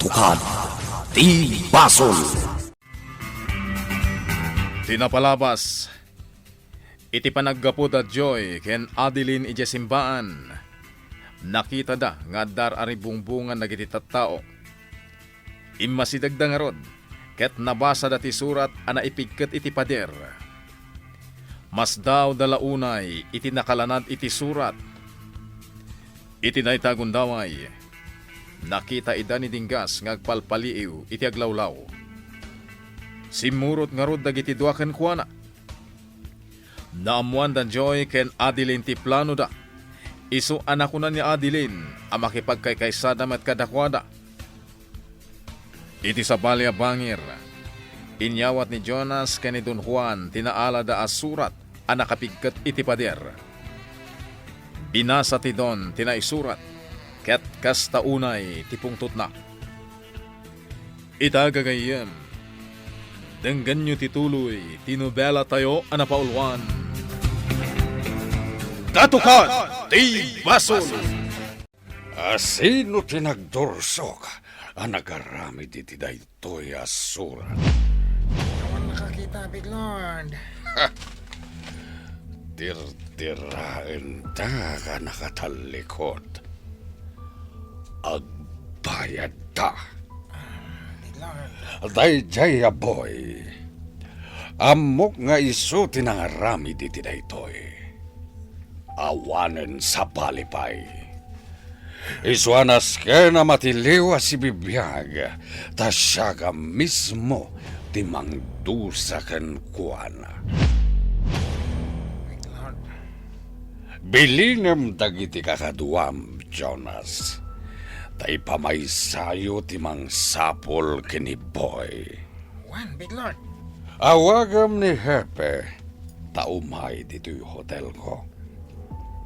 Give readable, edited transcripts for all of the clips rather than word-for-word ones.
Katukad ti Basol. Tinapalabas, iti panaggapo da Joy ken Adeline ije simbaan. Nakita da nga dar ari bungbungan nagiti tattao. Immasidagda nga rod, ket nabasa da ti surat ana ipigket iti pader. Mas daw dalaunay iti nakalanad iti surat. Iti naitagundaway, nakita ida ni Dinggas ngagpalpaliiw iti aglawlaw. Simurot nga rod dagiti dua ken kuana. Naamuan dan Joy ken Adeline ti plano da. Isu anak na ni Adeline ang makipagkaykaysada met kadakwada. Iti sa balya bangir, inyawat ni Jonas ken ni Don Juan tinaala da asurat ang nakapigkat iti pader. Binasa ti Don tinaisurat, ket kasta unay ti pungtot na. Itagagayem, denggan nyo tituloy, tinobela tayo anapaulwan. Katukad ti Basol. Sino tinagdorsok ang nagarami diti daytoy asurat? Naman nakakita, Big Lord. Tirtirain ta ka nakatalikod. Agbayad ta. Big Lord. Dayjay boy. Amok nga iso tinangarami diti daytoy. Awanen sa palipay. Isuanas ka na matiliwa si bibiyag, ta siya ka mismo timangdusa kan kuana. Big Lord. Bilinem dagiti kakaduam, Jonas. Tay pamaysayo timang sapol kini boy. One, Big Lord. Awagam ni Hepe, taumay dito'y hotel ko.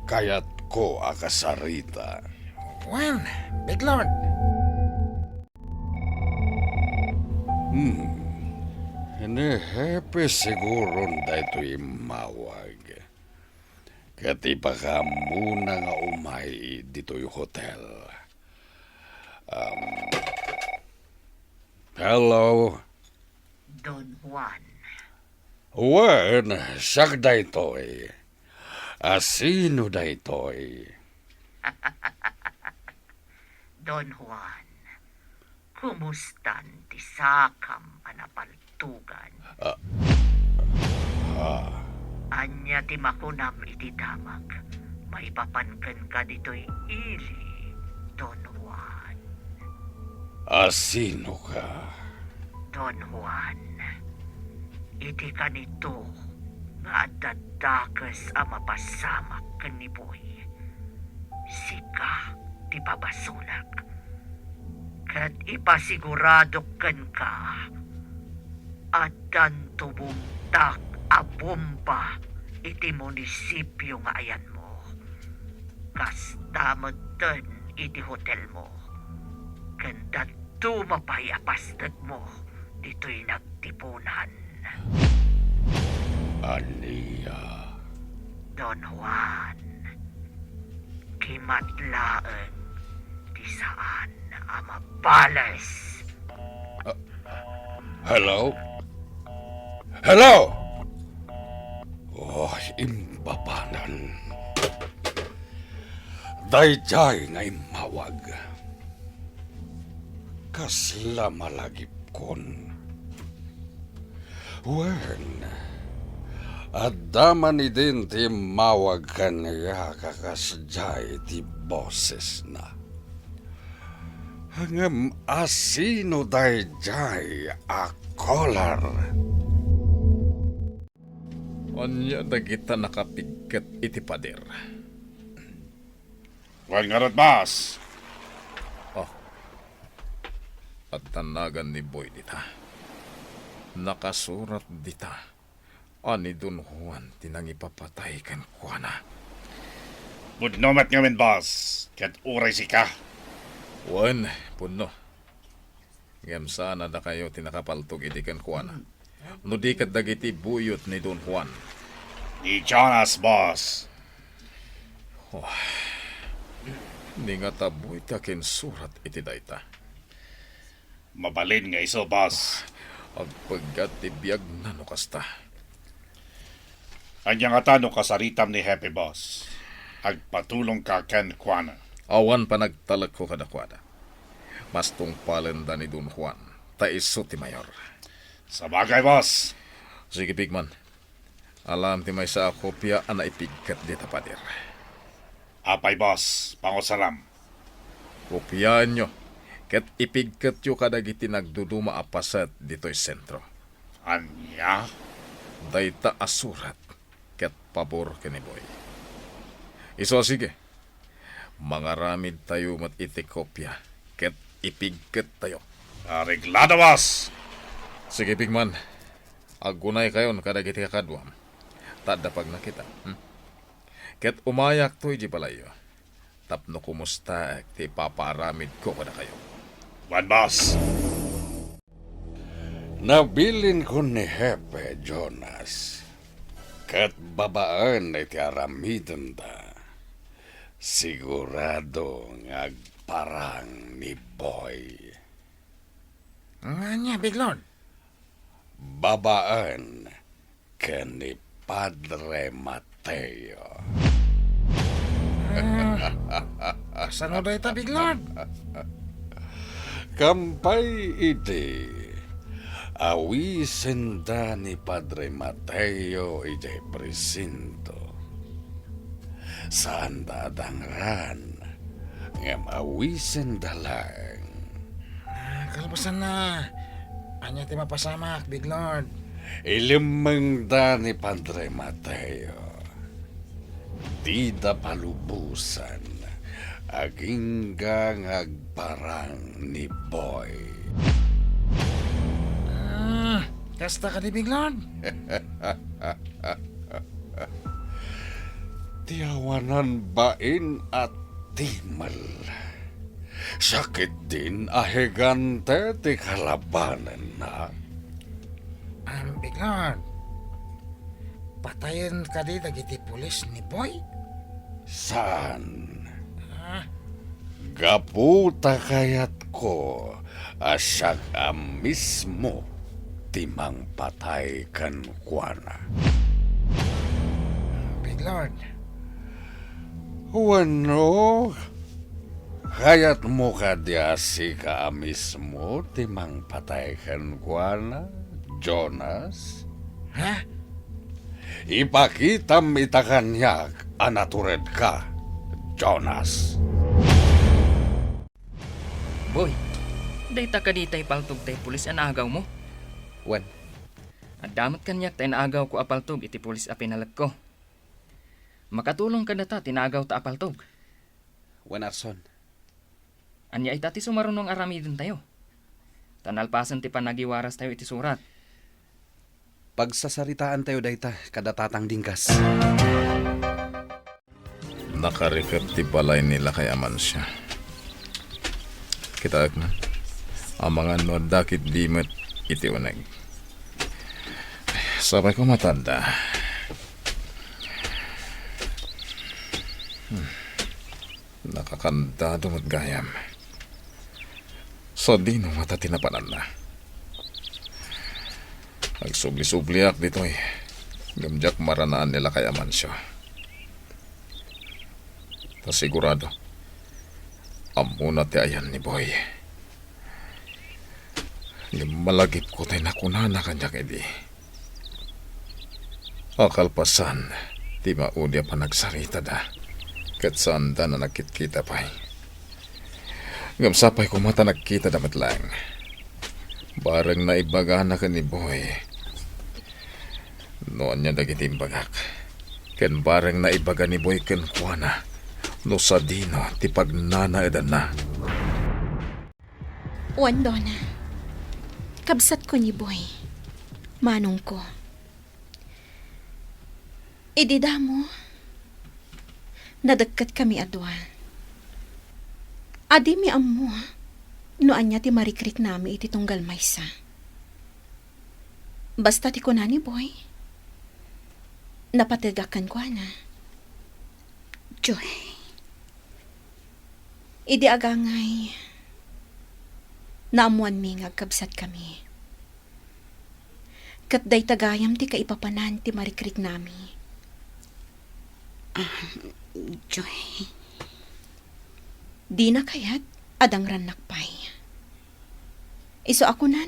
Kaya't ko akasarita. One, Big Lord. Ni Hepe siguro dito'y mawag. Kati pa ka muna nga umay dito'y hotel. Hello? Don Juan. Wen, siyak daytoy. Sino daytoy? Don Juan. Kumustan ti sakam anapaltugan? Anya ti makunam iti damag. Maipapanken ka dito'y ili, Don Juan. Sino ka? Don Juan. Iti kanito nga dadakas ang mapasamak ken ni Boy. Sika ti babasunak. Kat ipasigurado ken ka at tubumtak a bomba iti munisipyo nga ayan mo. Kastamod ten iti hotel mo. Ken datu mapayapastag mo dito'y nagtipunan. Ania. Don Juan, kimatlaeng di saan amabalas. Hello? Hello? Imbabanan. Dayjay nga imawag. Kasla malagip kon. Wen, addaman idin ti mawag kanya kakasjay ti boses na. Hangam asino dayjay akolar. Anya dagita nakapigkat iti pader. Wan nga mas. At tanagan ni Boy dita. Nakasurat dita. Ani Don Juan tinangipapatay kan kuana. Budnomat ngamin, boss. Kaya't uray si ka. Wan, puno. Ngam sana da kayo tinakapaltog iti kan kuana. No di kat dagiti buyot ni Don Juan. Ni Jonas, boss. Ni nga taboy takin surat iti dayta. Mabalin nga iso, boss. Ang pagkatibiyag na no kasta. Anya nga tanong kasaritam ni Happy Boss. Agpatulong ka ken Juana. Awan pa nagtalag ko kadakwada. Mas tungpalen da ni Don Juan. Taiso ti Mayor. Sa bagay, boss. Sige, Pigman. Alam ti may sa kopya ana ipigkat di tapadir. Apay, boss. Pangosalam. Kopyaan nyo. Ket ipigkat yu kadagiti nagduduma apasat dito'y sentro. Anya? Dayta asurat. Ket pabor kiniboy. Iso sige. Mangaramid tayo mat iti kopya. Ket ipigkat tayo. Areglado, boss. Sige, Pigman. Agunay kayon kadagiti kakadwam. Tada pag nakita. Ket umayak to'y di palayo. Tapno kumusta ti paparamid ko kada kayo. One, boss. Nabilin ko ni Hepe, Jonas. Kat babaan na iti aramidan da. Sigurado ngagparang ni Boy. Nga niya, Big Lord. Babaan ka ni Padre Mateo. Saan mo ita, Big Lord? Kampay iti. Awisen da ni Padre Mateo iti presinto. Saan dadangran ngam awisen da lang. Kalpasan na. Anya ti mapasamak, Big Lord. Ilimang da ni Padre Mateo. Di da palubusan. Aginggang agparang ni Boy. Kasta ka di, Big Lord. Tiyawanan bain at timal. Sakit din ahegante ti kalabanan na. Big Lord. Patayin ka di dagiti pulis ni Boy? Saan? Gaputa kayat ko asyak mismo timang patay kan Juana. Big Lord. Wano, kayat mo kadyasi ka mismo timang patay kan Juana, Jonas? Ha? Ipakitam itakanyak anatured ka, Jonas. Boy, dayta ka ditay paltog tay pulis ang agaw mo. Wan, At damat kanyak tay naagaw ko apaltog iti pulis a pinalag ko. Makatulong ka data tinagaw ta apaltog. wan Arson. Anya itati sumarunong aramidin tayo. Tanalpasan ti panagiwaras tayo iti surat. Pagsasaritaan tayo dayta, kada tatang dingkas. Nakarikat ti balay nila kay Amansya. Kita na. Ang mga nodakit dimet iti uneg. Sabay ko matanda. Nakakandado at gayam. So di no mata tinapanan na. Nagsubli-subliak dito eh. Gamjak maranaan nila kay Amansya. Sigurado. Amuna ti ayan ni Boy. Malagip ko tayo nakunana kanyak edi. Akalpasan, ti maudya pa nagsarita da. Kat saan da na nagkit-kita pa'y. Gamsapay ko mata nagkita damat lang. Barang naibaga na ka ni Boy. Noon niya dagitim bagak. Ken barang naibaga ni Boy ken Juana. No sa dino, ti pagnana edan na. Wandona, kabsat ko ni Boy. Manong ko. Idida mo, nadagkat kami adwa. Adi mi ammo, noan niya ti marikrik nami iti tunggal maysa. Basta ti ko na ni Boy, napatigakan ko na. Joy. Idi agangay. Naamuan mi nga kabsat kami. Kat day tagayam ti kaipapanan ti marikrik nami. Joy, Di na kayat adang ranakpay. Iso ako na.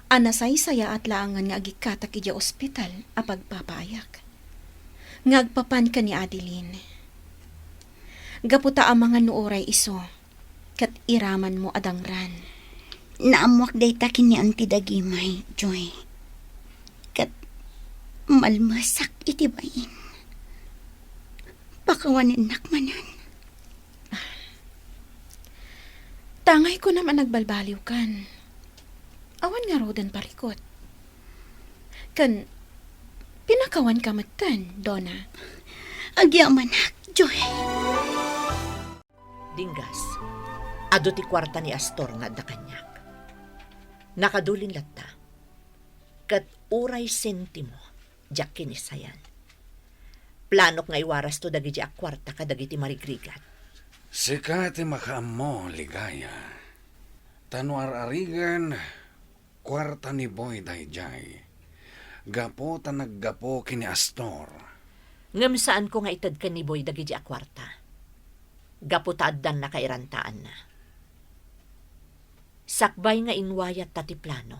Anasay saya at laangan nga agikatak ija ospital a pagpapayak. Ngagpapan ka ni Adeline. Gaputa ang mga nuoray iso, kat iraman mo adang ran. naamuak day takin ni Auntie Dagimay, Joy. Kat malmasak itibayin. Pakawanin nakmanan. Tangay ko naman nagbalbaliw kan. Awan nga rodan parikot. Kan, pinakawan ka matan, Donna. Agyamanak, Joy. Dinggas, ado ti kwarta ni Astor nga da kanyak. Nakadulin latta. Kat uray sentimo, jak kinisayan. Planok nga iwaras to dagi di akwarta kadagi ti marigrigat. Sikati makaamo, ligaya. Tanwar arigan, kwarta ni Boy dayjay. Gapo ta naggapo kini Astor. Ngam saan ko nga itad ka ni Boy dagi di akwarta. Gaputaddan na kairantaan na. Sakbay nga inwayat tati plano.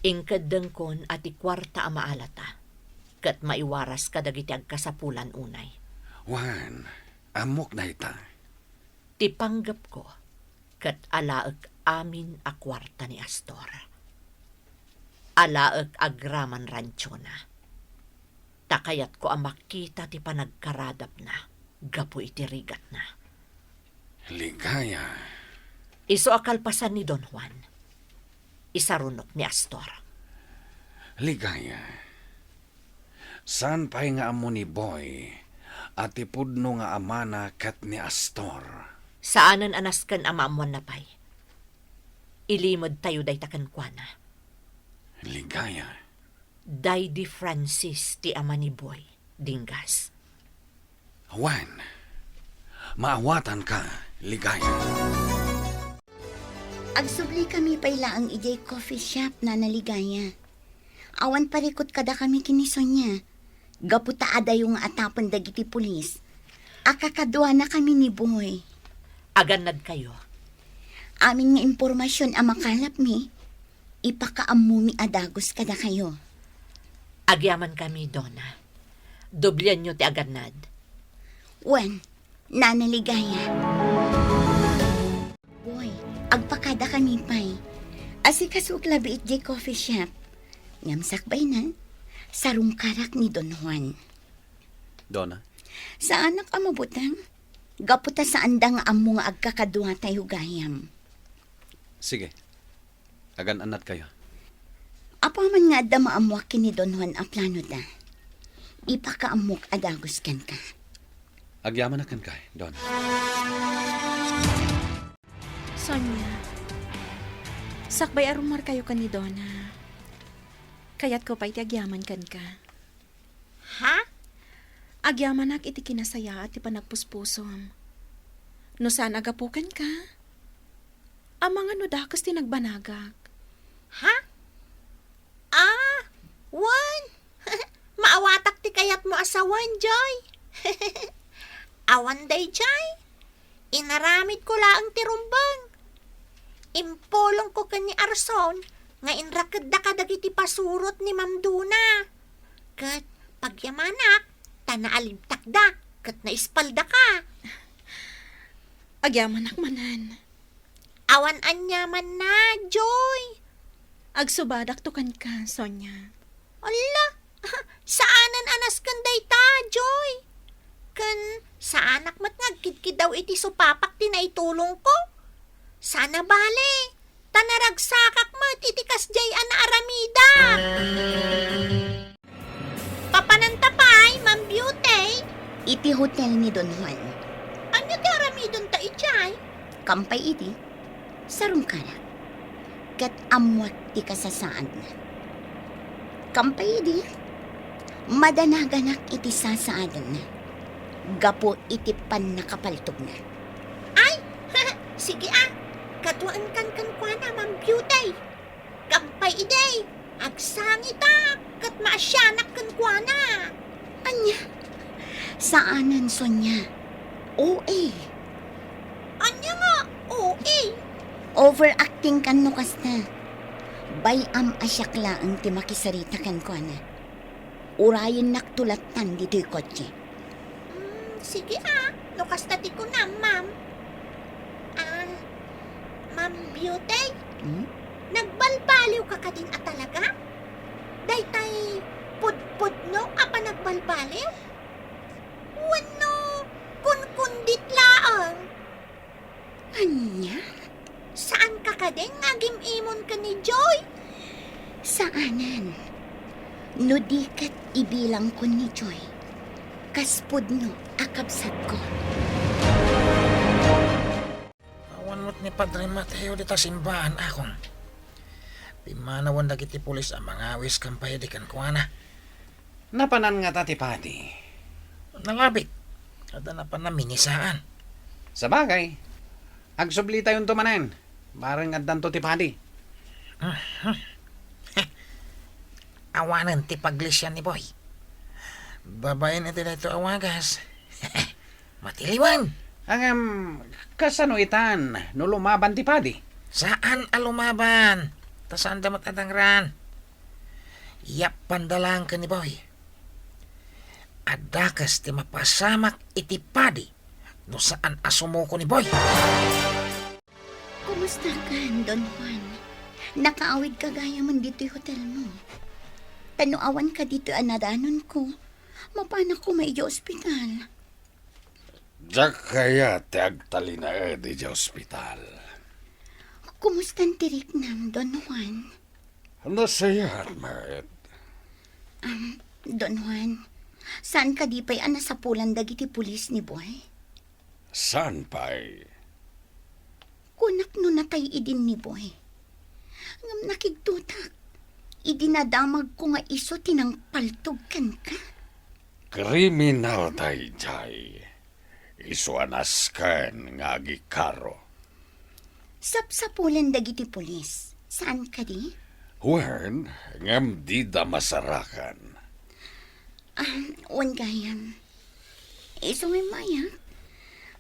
Ingkadeng kon ati kwarta a maalata. Kat maiwaras kadagiti agkasapulan unay. Wan, amok na ita. Tipanggap ko, kat alaag amin a kwarta ni Astor. Alaag agraman rancho na. Takayat ko ang makita ti panagkaradap na, gapo iti rigat na. Ligaya. Iso akalpasan ni Don Juan. Isarunok ni Astor. Ligaya. San pa'y nga amo ni Boy at ipudno nga amana kat ni Astor. Saanan anaskan amamuan na pay. Ilimod tayo day takan kwa na. Ligaya. Day di Francis ti ama ni Boy, Dinggas. Wan, maawatan ka, ligaya. Agsubli kami payla ang ijay coffee shop na naligaya. Awan parikot kada kami kinisonya. Gaputa ada yung atapon dagiti pulis. Akakadwa na kami ni Boy. Aganad kayo. Amin nga impormasyon ang makalap mi. Ipakaamumi adagos kada kayo. Agyaman kami, Donna. Doblyan nyo ti aganad. Wen, nanaligaya. Boy, agpakada kami pay. Asikasuk labi itjay coffee shop. Ngamsakbay na. Sarong karak ni Don Juan. Donna? Sa anak amabutang, gaputa sa andang amo nga agkakadwa tayo gayam. Sige. Agan anat kayo. Apa man nga da maamuak ni Don Juan a plano da. Ipakaamok adagos kan ka. Agyaman na kan kay, Don. Sonia, sakbay arumar kayo ka ni Donna. Kayat ko pa'y agyaman kan ka. Ha? Agyamanak iti kinasaya at ipanagpuspusom. No saan agapukan ka? Ang mga nudakas tinagbanagak. Ha? Ah, Juan! Maawatak ti kayat mo asawan, Joy. Awan day, Joy. Inaramid ko laang tirumbang. Impolong ko ka ni Arson, nga inrakad da ka dagiti pasurot ni Ma'am Duna. Kat pagyamanak, tanaalibtak da, kat naispalda ka. Agyamanak manan. Awan anyaman na, Joy. Agsubadak tukan ka, Sonia. Ala, saanan anas kan day ta, Joy? Kan, sa anak mat ngagkidkid daw iti supapak tinaitulong ko. Sana bale, tanaragsakak mat iti kasjay ana aramida. Papanantapay, Ma'am Beauty. Iti hotel ni Don Juan. Ano ti aramidon ta ijay? Kampay iti, sarong kara. Kat amwat ti kasasaan na. Kampay iti, madanaganak iti sasaadan na. Gapo iti pan nakapaltog na. Ay, sige ah, Katuan kan kwa na, Ma'am Beauty. Kampay iday. Agsangita. Kat maasyanak kan kwa na. Anya? Saanan, Sonya? OA. Anya nga, OA. Overacting kan no kas na. Bayam asyakla ang timakisarita kan kwa na. Urayan naktulatan dito'y kotse. Sige nukas tati ko na, ma'am. Ma'am Beauty? Nagbalbaliw ka din talaga? Daytay, pud-pud no ka pa nagbalbaliw? Wano, kun-kundit laang. Anya? Saan ka din ngagim imon ka ni Joy? Saanan? No di kat ibilang ko ni Joy. Kaspud no, akabsat ko. Awan mo't ni Padre Mateo dita simbahan akong. Di manawan dagiti pulis ang mga awis kampay di kan kuana. Napanan nga tatipadi. Nalabit. Kada na pa na minisaan. Sa bagay, agsubli tayong tumanan. Barang addan to tipadi. Awanan ti paglisyan ni Boy. Babayan ito na ito awagas. Matiliwan. Ang kasano itan, no lumaban tipadi. Saan alumaban? Tasaan damat adangran? Yap pandalang ka ni Boy. Adakas ti mapasamak itipadi no saan asumo ko ni Boy. Kumusta ka, Don Juan? Nakaawid ka gaya man dito'y hotel mo. Tanuawan ka dito anadanon ko. Mapana ko may ospital. Diyak kaya ti agtalina di ospital. Kumusta ang tirik nam, Don Juan? Nasayan, Marit. Don Juan, saan ka di pa'y anasapulan dagiti pulis ni Boy? Saan pa'y? Kunak no natay idin ni Boy. Ngam nakigtutak. Idinadamag ko nga iso tinang paltugkan ka. Kriminal tayo jay. Isuanas kan nga gikaro. Sapsapulan dagiti pulis. Saan ka di? Wen, ngam di da masarakan. Wan gayam. Iso may maya.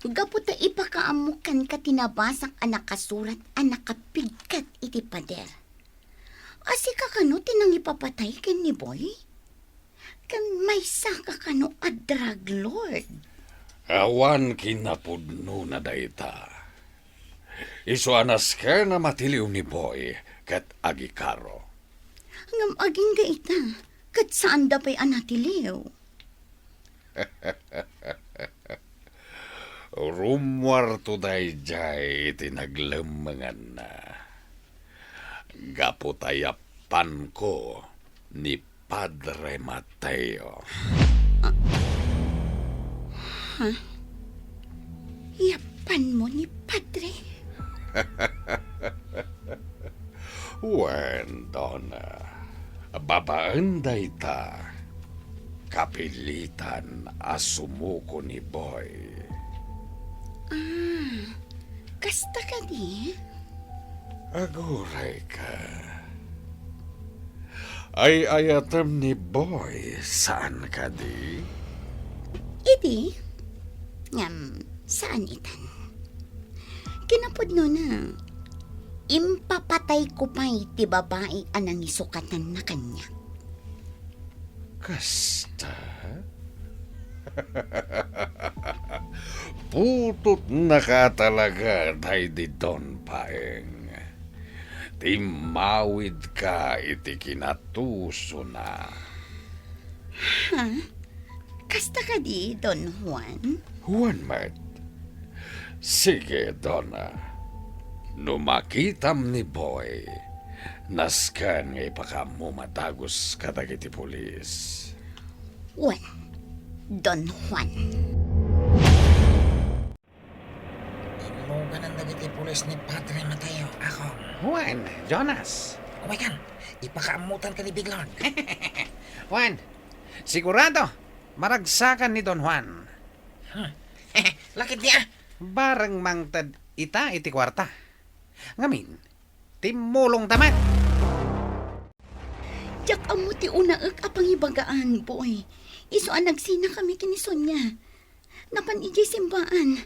Gaputa ipakaamukan ka tinabasak anak kasurat anak kapigkat iti pader. Asi ka kano tinang ipapatay ken ni Boy? Kan may saka kano a drug lord. Awan kinapudno na dayta. Isuanas ka na matiliw ni Boy kat agikaro. Ngam aging gaita, kat saan da pa'y anatiliw? Rumwar to day jay tinaglemangan na. Gaputayapan ko ni Padre Mateo. Yapan mo ni Padre? Wen, Donna, babaanday ta. Kapilitan asumuko ni Boy. Kasta ka di? Aguray ka. Ay ayatam ni Boy, saan ka di? Idi? Ngam, saan itan? Kinapudno na. Impapatay ko pa iti babae anang isukatan na kanya. Kasta? Putot na ka talaga, day di Don Paeng. Timawid ka iti kinatuso na. Kasta ka di, Don Juan? Juan, Mat. Sige, Donna. Numakitam ni Boy. Naskan nga ipakamu matagos katagiti pulis. Juan. Don Juan. Imugan ang dagiti pulis ni Padre Mateo. Ako. Juan, Jonas. Umayan, ipakaamutan ka ni Big Lord. Juan, sigurado, maragsakan ni Don Juan. Lakit niya. Barang mangtad ita iti kwarta. Ngamin, timulong tamat. Jak amo ti unaek apang ibagaan, boy. Iso ang nagsina kami kini Sonya. Napan ijay simbaan.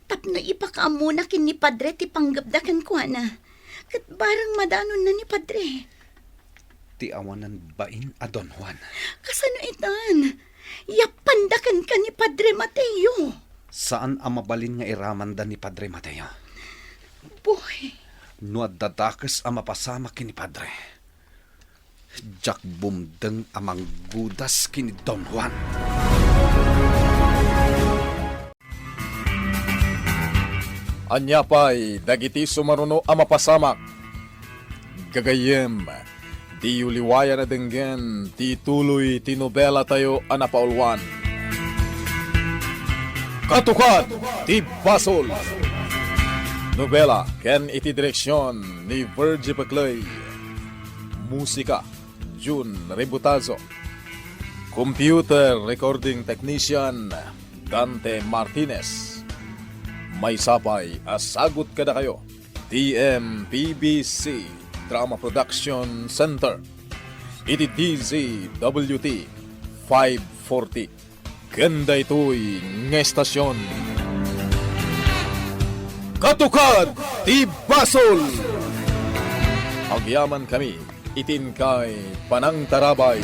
Tapno ipakaamo na kini Padre ti panggabdakan ko na. Kat barang madanon na ni Padre. Ti awanan bain a Don Juan. Kasano itan? Yapandakan ka ni Padre Mateo. Saan ang mabalin nga iraman da ni Padre Mateo? Boy, No dadakas ang mapasama kini Padre. Jak bumdeng amang gudas kini Don Juan. Anya pa'y dagiti sumaruno ang mapasamak. Gagayem, di uliwaya na denggen, ti tuloy ti nobela tayo anapaulwan. Katukad, ti basol. Nobela, ken iti direksyon ni Virgie Baclay. Musika, Jun Rebutazo. Computer Recording Technician, Dante Martinez. May sapay, asagot kada kayo. TMPBC Drama Production Center. Iti DZWT 540. Ganda ito'y ng estasyon. Katukad, ti basol! Agyaman kami, itin kay Panang Tarabay.